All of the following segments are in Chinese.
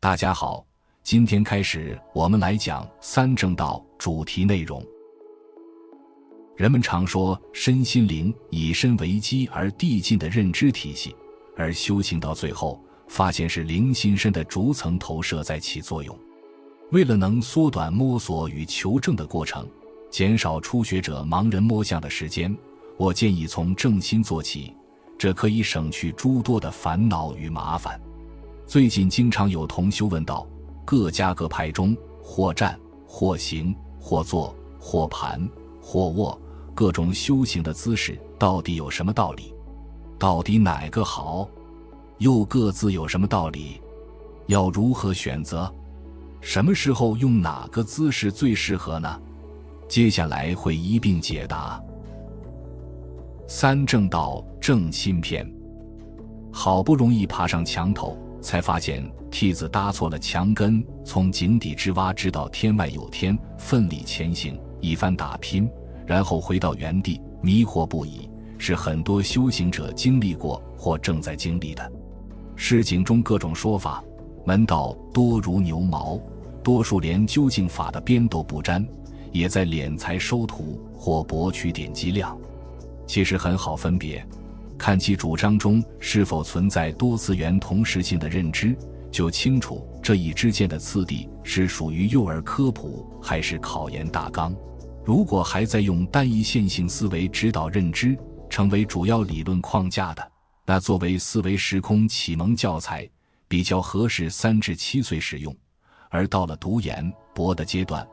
大家好，今天开始我们来讲三正道主题内容。人们常说身心灵以身为基而递进的认知体系，而修行到最后发现是灵心身的逐层投射在起作用。为了能缩短摸索与求证的过程，减少初学者盲人摸象的时间，我建议从正心做起，这可以省去诸多的烦恼与麻烦。最近经常有同修问道，各家各派中或站或行或坐或盘或卧，各种修行的姿势到底有什么道理？到底哪个好？又各自有什么道理？要如何选择？什么时候用哪个姿势最适合呢？接下来会一并解答。三正道正心篇。好不容易爬上墙头，才发现梯子搭错了墙根，从井底之蛙直到天外有天，奋力前行，一番打拼，然后回到原地，迷惑不已，是很多修行者经历过或正在经历的。市井中各种说法，门道多如牛毛，多数连究竟法的边都不沾，也在敛财收徒或博取点击量。其实很好分别，看其主张中是否存在多次元同时性的认知，就清楚这一之间的次第是属于幼儿科普还是考研大纲。如果还在用单一线性思维指导认知，成为主要理论框架的，那作为思维时空启蒙教材比较合适3至7岁使用。而到了读研博的阶段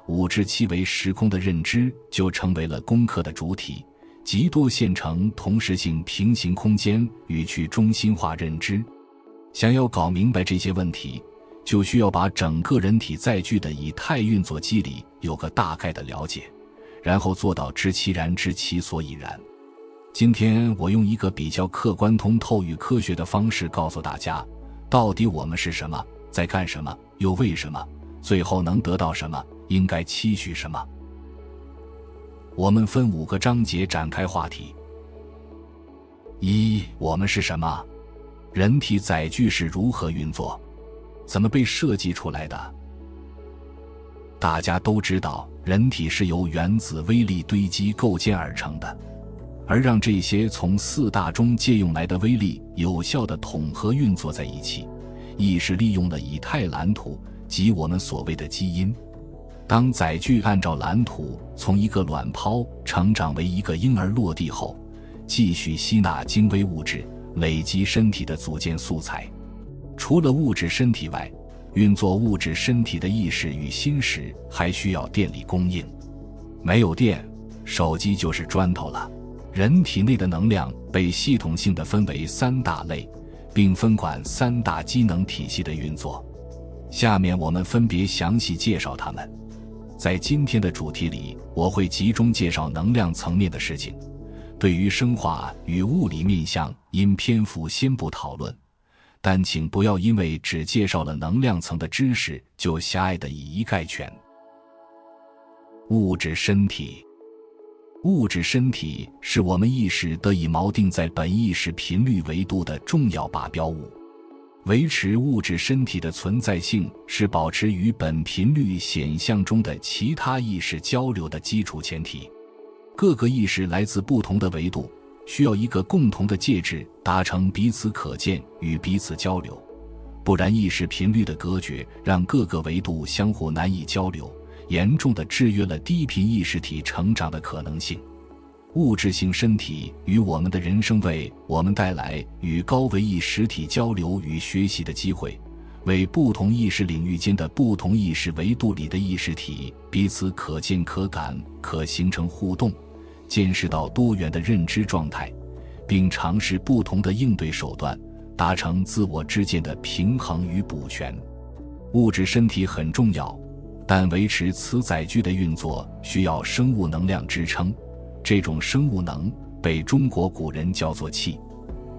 ，5至7维时空的认知就成为了功课的主体，极多现成同时性平行空间与去中心化认知。想要搞明白这些问题，就需要把整个人体载具的以太运作机理有个大概的了解，然后做到知其然知其所以然。今天我用一个比较客观通透与科学的方式告诉大家，到底我们是什么，在干什么，又为什么，最后能得到什么，应该期许什么。我们分5个章节展开话题。1. 我们是什么？人体载具是如何运作？怎么被设计出来的？大家都知道，人体是由原子微粒堆积构建而成的，而让这些从4大中借用来的微粒有效地统合运作在一起，亦是利用了以太蓝图，即我们所谓的基因。当载具按照蓝图从一个卵泡成长为一个婴儿落地后，继续吸纳精微物质，累积身体的组件素材。除了物质身体外，运作物质身体的意识与心识还需要电力供应。没有电，手机就是砖头了。人体内的能量被系统性地分为3大类，并分管3大机能体系的运作。下面我们分别详细介绍它们。在今天的主题里，我会集中介绍能量层面的事情，对于生化与物理面向因篇幅先不讨论，但请不要因为只介绍了能量层的知识就狭隘地以一概全。物质身体。物质身体是我们意识得以锚定在本意识频率维度的重要靶标物。维持物质身体的存在性是保持与本频率显象中的其他意识交流的基础前提。各个意识来自不同的维度，需要一个共同的介质达成彼此可见与彼此交流，不然意识频率的隔绝让各个维度相互难以交流，严重地制约了低频意识体成长的可能性。物质性身体与我们的人生为我们带来与高维意识体交流与学习的机会，为不同意识领域间的不同意识维度里的意识体彼此可见可感，可形成互动，见识到多元的认知状态，并尝试不同的应对手段，达成自我之间的平衡与补全。物质身体很重要，但维持此载具的运作需要生物能量支撑，这种生物能被中国古人叫做气，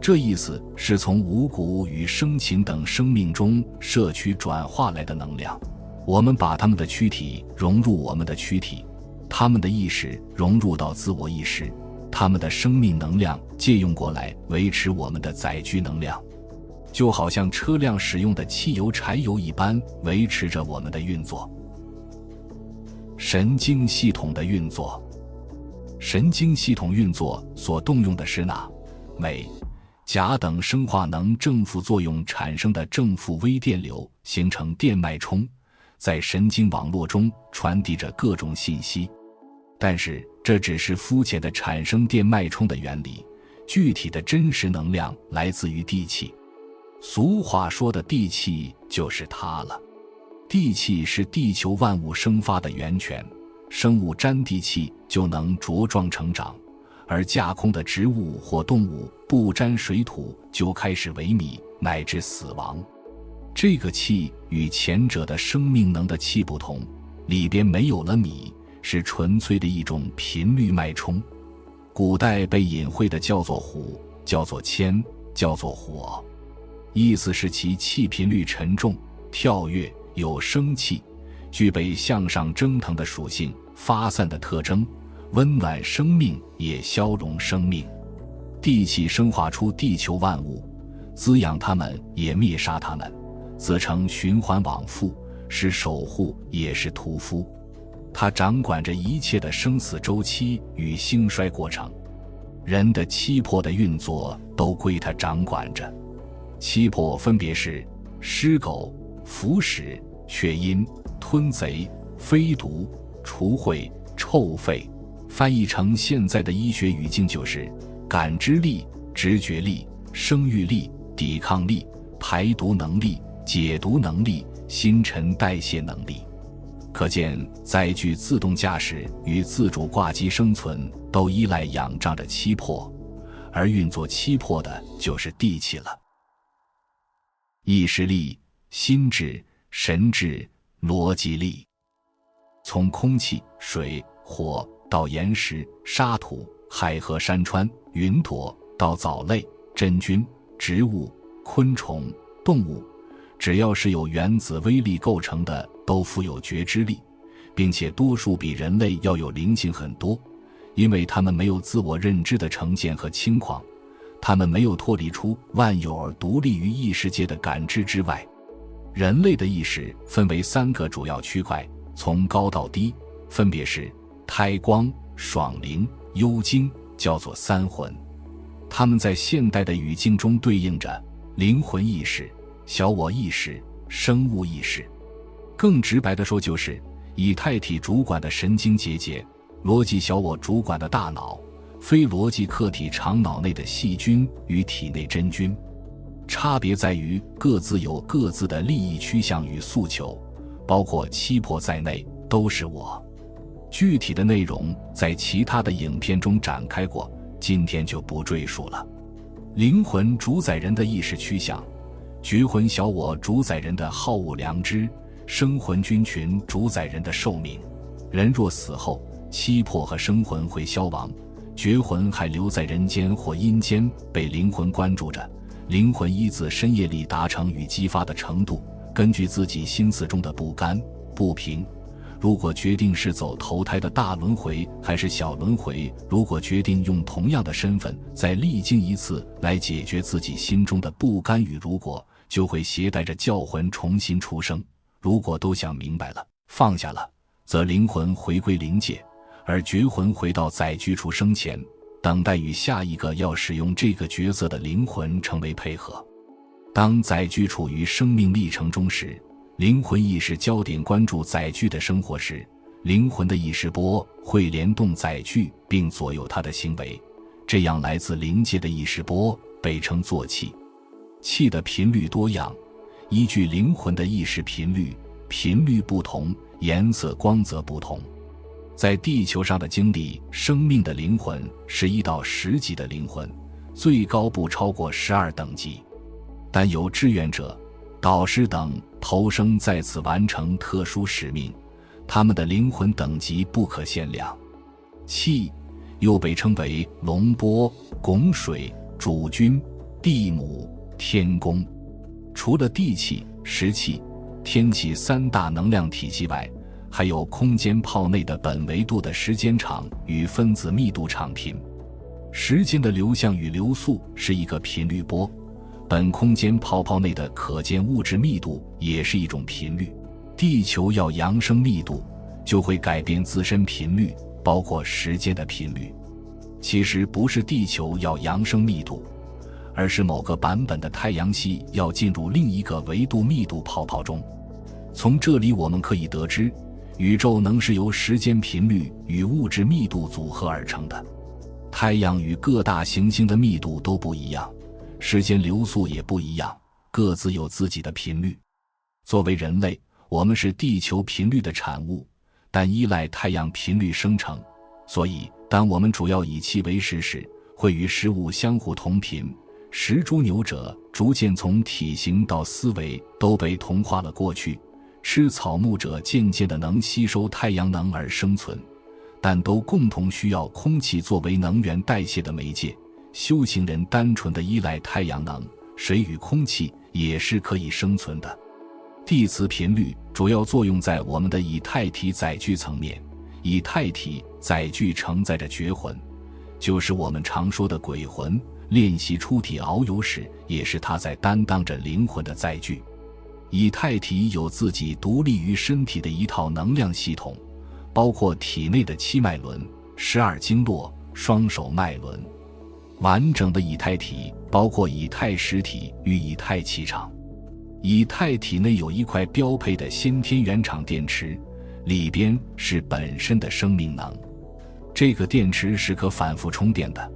这意思是从五谷与生禽等生命中摄取转化来的能量。我们把它们的躯体融入我们的躯体，他们的意识融入到自我意识，他们的生命能量借用过来维持我们的载具能量。就好像车辆使用的汽油、柴油一般，维持着我们的运作。神经系统的运作。神经系统运作所动用的是钠、镁、钾等生化能正负作用产生的正负微电流，形成电脉冲，在神经网络中传递着各种信息。但是这只是肤浅的产生电脉冲的原理，具体的真实能量来自于地气。俗话说的地气就是它了。地气是地球万物生发的源泉，生物沾地气就能茁壮成长，而架空的植物或动物不沾水土就开始萎靡乃至死亡。这个气与前者的生命能的气不同，里边没有了米，是纯粹的一种频率脉冲。古代被隐晦的叫做虎，叫做铅，叫做火，意思是其气频率沉重、跳跃，有生气，具备向上蒸腾的属性，发散的特征，温暖生命也消融生命。地气生化出地球万物，滋养它们也灭杀它们，自成循环往复，是守护也是屠夫。它掌管着一切的生死周期与兴衰过程，人的七魄的运作都归它掌管着。七魄分别是尸狗、腐屎、雀阴、吞贼、飞毒、除秽、臭肺。翻译成现在的医学语境就是感知力、直觉力、生育力、抵抗力、排毒能力、解毒能力、新陈代谢能力。可见载具自动驾驶与自主挂机生存都依赖仰仗着七魄，而运作七魄的就是地气了。意识力、心智、神智、逻辑力。从空气、水、火到岩石、沙土、海河山川、云朵，到藻类、真菌、植物、昆虫、动物，只要是有原子微粒构成的，都富有觉知力，并且多数比人类要有灵性很多，因为它们没有自我认知的成见和轻狂，它们没有脱离出万有而独立于异世界的感知之外。人类的意识分为3个主要区块，从高到低，分别是胎光、爽灵、幽精，叫做三魂。它们在现代的语境中对应着灵魂意识、小我意识、生物意识。更直白地说，就是以态体主管的神经结节，逻辑小我主管的大脑，非逻辑客体肠脑内的细菌与体内真菌。差别在于各自有各自的利益趋向与诉求，包括七魄在内都是我。具体的内容在其他的影片中展开过，今天就不赘述了。灵魂主宰人的意识趋向，觉魂小我主宰人的好恶良知，生魂菌群主宰人的寿命。人若死后，七魄和生魂会消亡，觉魂还留在人间或阴间，被灵魂关注着。灵魂依自身业力达成与激发的程度，根据自己心思中的不甘、不平，如果决定是走投胎的大轮回还是小轮回，如果决定用同样的身份再历经一次来解决自己心中的不甘与如果，就会携带着教魂重新出生。如果都想明白了，放下了，则灵魂回归灵界，而觉魂回到载具处生前，等待与下一个要使用这个角色的灵魂成为配合。当载具处于生命历程中时，灵魂意识焦点关注载具的生活时，灵魂的意识波会联动载具并左右它的行为，这样来自灵界的意识波被称作气。气的频率多样，依据灵魂的意识频率不同，颜色光泽不同。在地球上的经历生命的灵魂是1到10级的灵魂，最高不超过12等级，但有志愿者、导师等投生在此完成特殊使命，他们的灵魂等级不可限量。气又被称为龙波、拱水、主君、地母、天宫。除了地气、石气、天气3大能量体系外，还有空间泡内的本维度的时间场与分子密度场频。时间的流向与流速是一个频率波，本空间泡泡内的可见物质密度也是一种频率。地球要扬升密度，就会改变自身频率，包括时间的频率。其实不是地球要扬升密度，而是某个版本的太阳系要进入另一个维度密度泡泡中。从这里我们可以得知，宇宙能是由时间频率与物质密度组合而成的。太阳与各大行星的密度都不一样，时间流速也不一样，各自有自己的频率。作为人类，我们是地球频率的产物，但依赖太阳频率生成，所以当我们主要以气为食时，会与食物相互同频。食猪牛者逐渐从体型到思维都被同化了过去，吃草木者渐渐地能吸收太阳能而生存，但都共同需要空气作为能源代谢的媒介。修行人单纯地依赖太阳能，水与空气也是可以生存的。地磁频率主要作用在我们的以太体载具层面，以太体载具承载着觉魂，就是我们常说的鬼魂。练习出体遨游时，也是它在担当着灵魂的载具。以太体有自己独立于身体的一套能量系统，包括体内的7脉轮、12经络、双手脉轮。完整的以太体包括以太实体与以太气场。以太体内有一块标配的先天原厂电池，里边是本身的生命能。这个电池是可反复充电的，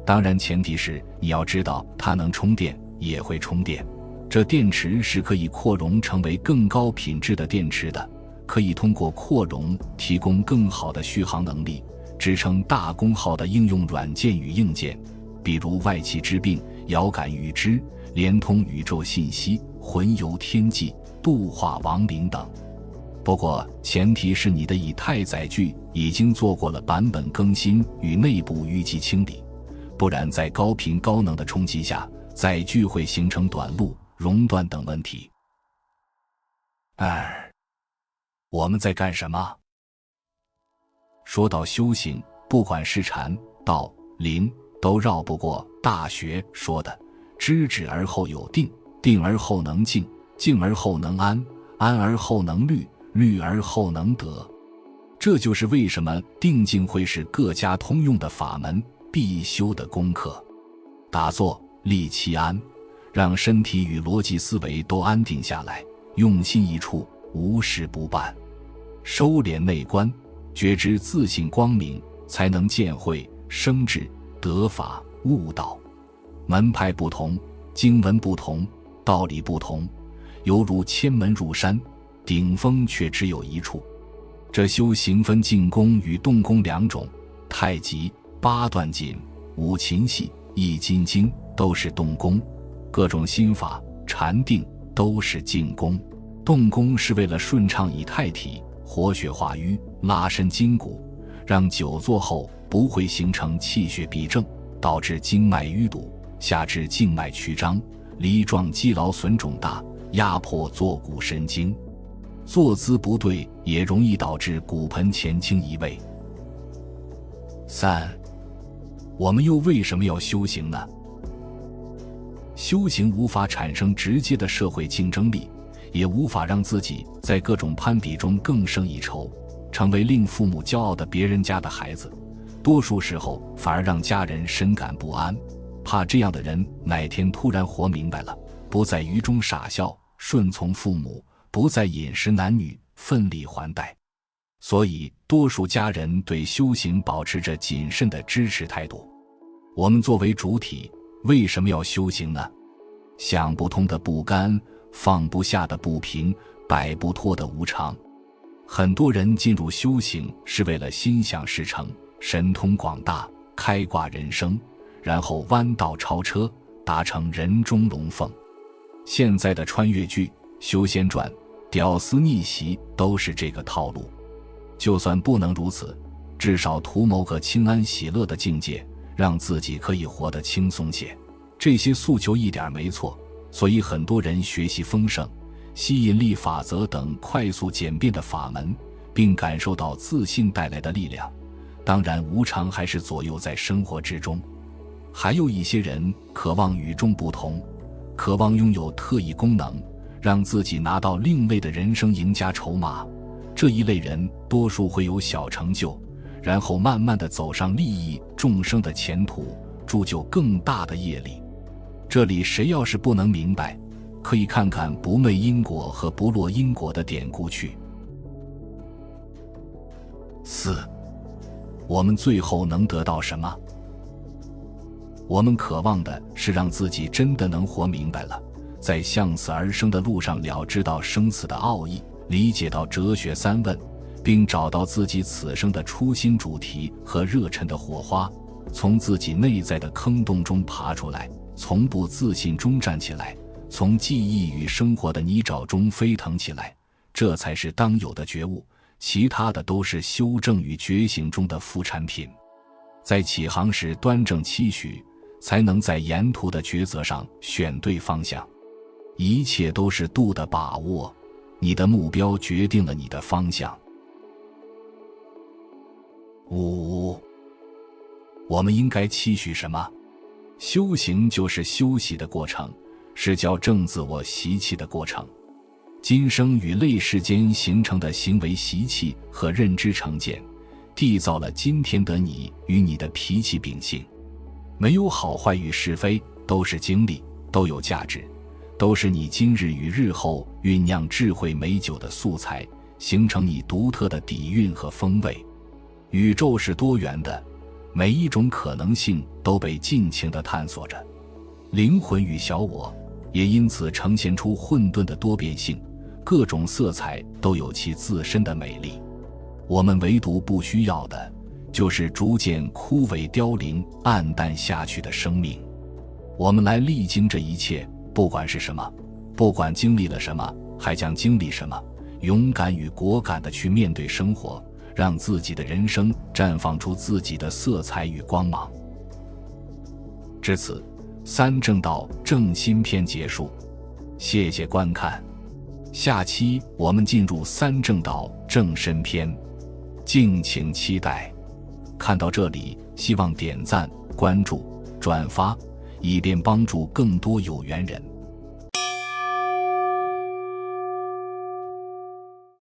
当然前提是你要知道它能充电，也会充电。这电池是可以扩容成为更高品质的电池的，可以通过扩容提供更好的续航能力，支撑大功耗的应用软件与硬件，比如外气之病、遥感预知、连通宇宙信息、魂游天际、度化亡灵等。不过前提是你的以太载具已经做过了版本更新与内部淤积清理，不然在高频高能的冲击下，载具会形成短路、熔断等问题。我们在干什么？说到修行，不管是禅、道、灵，都绕不过《大学》说的知止而后有定，定而后能静，静而后能安，安而后能虑，虑而后能得。这就是为什么定静会是各家通用的法门，必修的功课。打坐立气安，让身体与逻辑思维都安定下来，用心一处，无事不办。收敛内观，觉知自性光明，才能见慧生智得法悟道。门派不同，经文不同，道理不同，犹如千门入山，顶峰却只有一处。这修行分静功与动功两种，太极、八段锦、五禽戏、易筋经都是动功，各种心法、禅定都是静功。动功是为了顺畅以太体，活血化瘀，拉伸筋骨，让久坐后不会形成气血闭症，导致经脉淤堵，下至静脉曲张，梨状肌劳损肿大，压迫坐骨神经。坐姿不对也容易导致骨盆前倾移位。3. 我们又为什么要修行呢？修行无法产生直接的社会竞争力，也无法让自己在各种攀比中更胜一筹，成为令父母骄傲的别人家的孩子。多数时候反而让家人深感不安，怕这样的人哪天突然活明白了，不再愚忠傻笑，顺从父母，不再饮食男女，奋力还贷。所以多数家人对修行保持着谨慎的支持态度。我们作为主体，为什么要修行呢？想不通的不甘，放不下的不平，摆不脱的无常。很多人进入修行是为了心想事成，神通广大，开挂人生，然后弯道超车，达成人中龙凤。现在的穿越剧、修仙传、屌丝逆袭都是这个套路。就算不能如此，至少图谋个清安喜乐的境界，让自己可以活得轻松些。这些诉求一点没错，所以很多人学习丰盛、吸引力法则等快速简便的法门，并感受到自信带来的力量。当然，无常还是左右在生活之中。还有一些人渴望与众不同，渴望拥有特异功能，让自己拿到另类的人生赢家筹码。这一类人多数会有小成就，然后慢慢地走上利益众生的前途，铸就更大的业力。这里谁要是不能明白，可以看看不昧因果和不落因果的典故去。4. 我们最后能得到什么？我们渴望的是让自己真的能活明白了，在向死而生的路上了知到生死的奥义，理解到哲学三问，并找到自己此生的初心主题和热忱的火花，从自己内在的坑洞中爬出来，从不自信中站起来，从记忆与生活的泥沼中飞腾起来，这才是当有的觉悟，其他的都是修正与觉醒中的副产品。在起航时端正期许，才能在沿途的抉择上选对方向。一切都是度的把握，你的目标决定了你的方向。5. 我们应该期许什么？修行就是休息的过程，是校正自我习气的过程。今生与类世间形成的行为习气和认知成见，缔造了今天的你与你的脾气秉性。没有好坏与是非，都是经历，都有价值，都是你今日与日后酝酿智慧美酒的素材，形成你独特的底蕴和风味。宇宙是多元的，每一种可能性都被尽情地探索着，灵魂与小我也因此呈现出混沌的多变性，各种色彩都有其自身的美丽。我们唯独不需要的，就是逐渐枯萎凋零暗淡下去的生命。我们来历经这一切，不管是什么，不管经历了什么，还将经历什么，勇敢与果敢地去面对生活，让自己的人生绽放出自己的色彩与光芒。至此，三正道正心篇结束，谢谢观看。下期我们进入三正道正身篇，敬请期待。看到这里，希望点赞、关注、转发，以便帮助更多有缘人。